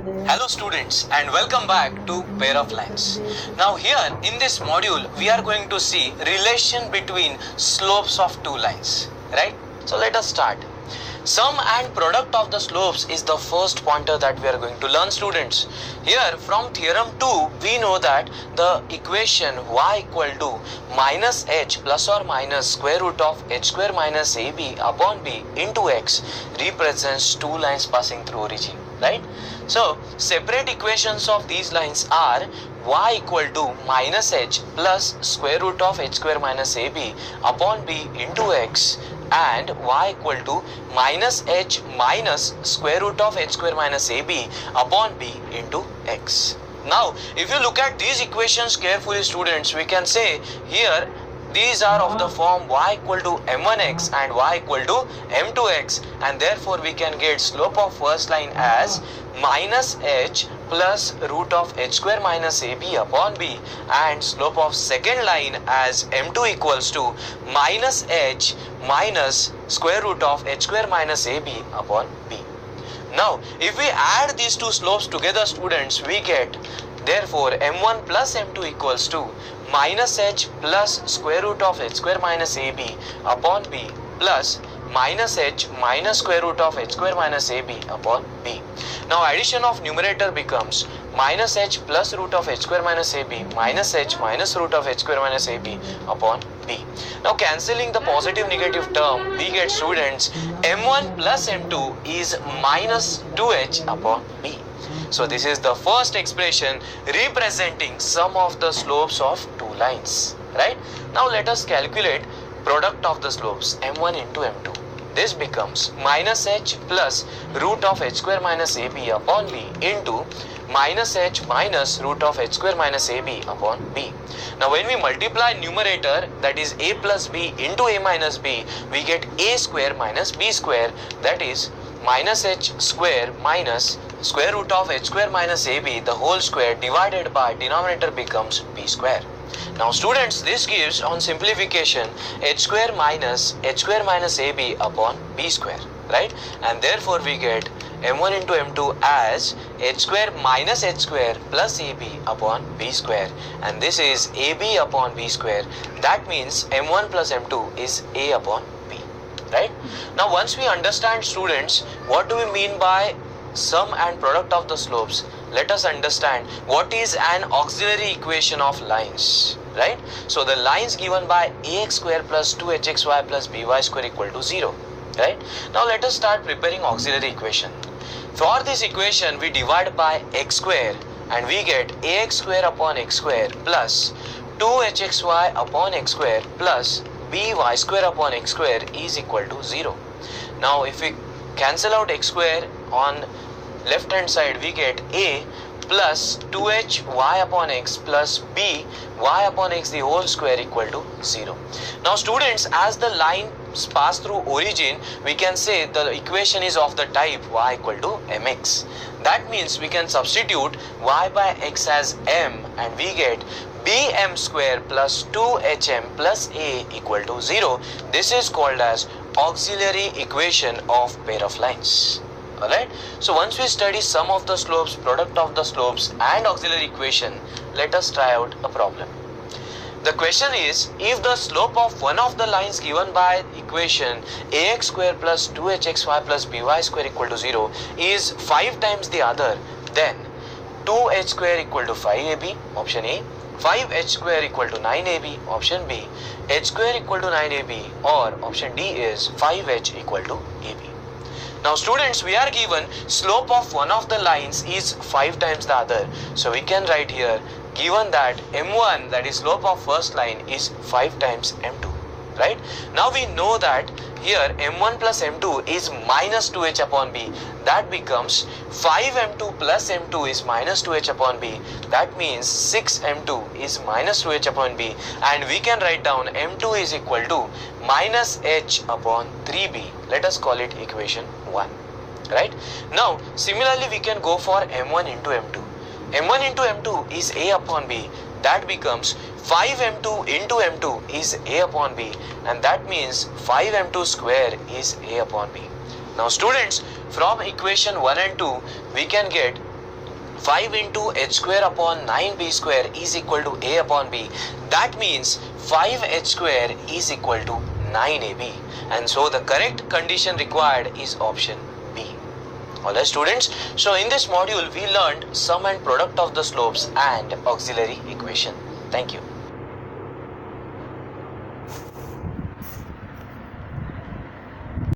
Hello students and welcome back to Pair of Lines. Now here in this module we are going to see relation between slopes of two lines, right? So let us start. Sum and product of the slopes is the first pointer that we are going to learn, students. Here from theorem 2 we know that the equation y equal to minus h plus or minus square root of h square minus ab upon b into x represents two lines passing through origin, right? So separate equations of these lines are y equal to minus h plus square root of h square minus ab upon b into x and y equal to minus h minus square root of h square minus ab upon b into x. Now if you look at these equations carefully, students, we can say here these are of the form y equal to m1x and y equal to m2x, and therefore we can get slope of first line as minus h plus root of h square minus ab upon b, and slope of second line as m2 equals to minus h minus square root of h square minus ab upon b. Now if we add these two slopes together, students, we get therefore m1 plus m2 equals to minus h plus square root of h square minus ab upon b plus minus h minus square root of h square minus ab upon b. Now addition of numerator becomes minus h plus root of h square minus ab minus h minus root of h square minus ab upon b. Now cancelling the positive negative term, we get, students, m1 plus m2 is minus 2h upon b. So this is the first expression representing sum of the slopes of two lines, right? Now let us calculate product of the slopes m1 into m2. This becomes minus h plus root of h square minus ab upon b into minus h minus root of h square minus ab upon b. Now when we multiply numerator, that is a plus b into a minus b, we get a square minus b square, that is minus h square minus square root of h square minus ab the whole square divided by denominator becomes b square. Now students, this gives on simplification h square minus ab upon b square, right? And therefore we get m1 into m2 as h square minus h square plus ab upon b square, and this is ab upon b square. That means m1 plus m2 is a upon b, right? Now once we understand, students, what do we mean by sum and product of the slopes, let us understand what is an auxiliary equation of lines, right? So the lines given by ax square plus 2hxy plus by square equal to 0, right? Now let us start preparing auxiliary equation. For this equation we divide by x square and we get ax square upon x square plus 2hxy upon x square plus by square upon x square is equal to 0. Now if we cancel out x square on left hand side, we get a plus 2h y upon x plus b y upon x the whole square equal to 0. Now students, as the lines pass through origin, we can say the equation is of the type y equal to mx. That means we can substitute y by x as m and we get bm square plus 2hm plus a equal to 0. This is called as auxiliary equation of pair of lines. Alright, so once we study sum of the slopes, product of the slopes and auxiliary equation, let us try out a problem. The question is, if the slope of one of the lines given by equation ax square plus 2hxy plus by square equal to 0 is 5 times the other, then 2h square equal to 5ab, option A, 5h square equal to 9ab, option B, h square equal to 9ab, or option D is 5h equal to ab. Now students, we are given slope of one of the lines is 5 times the other. So we can write here, given that m1, that is slope of first line, is 5 times m2, right? Now we know that here m1 plus m2 is minus 2h upon b. That becomes 5m2 plus m2 is minus 2h upon b. That means 6m2 is minus 2h upon b, and we can write down m2 is equal to minus h upon 3b. Let us call it equation 1, right? Now similarly we can go for m1 into m2. m1 into m2 is a upon b. That becomes 5m2 into m2 is a upon b, and that means 5m2 square is a upon b. Now students, from equation 1 and 2 we can get 5 into h square upon 9b square is equal to a upon b. That means 5h square is equal to 9ab. And so the correct condition required is option B. Alright students, so in this module we learned sum and product of the slopes and auxiliary equation. Thank you.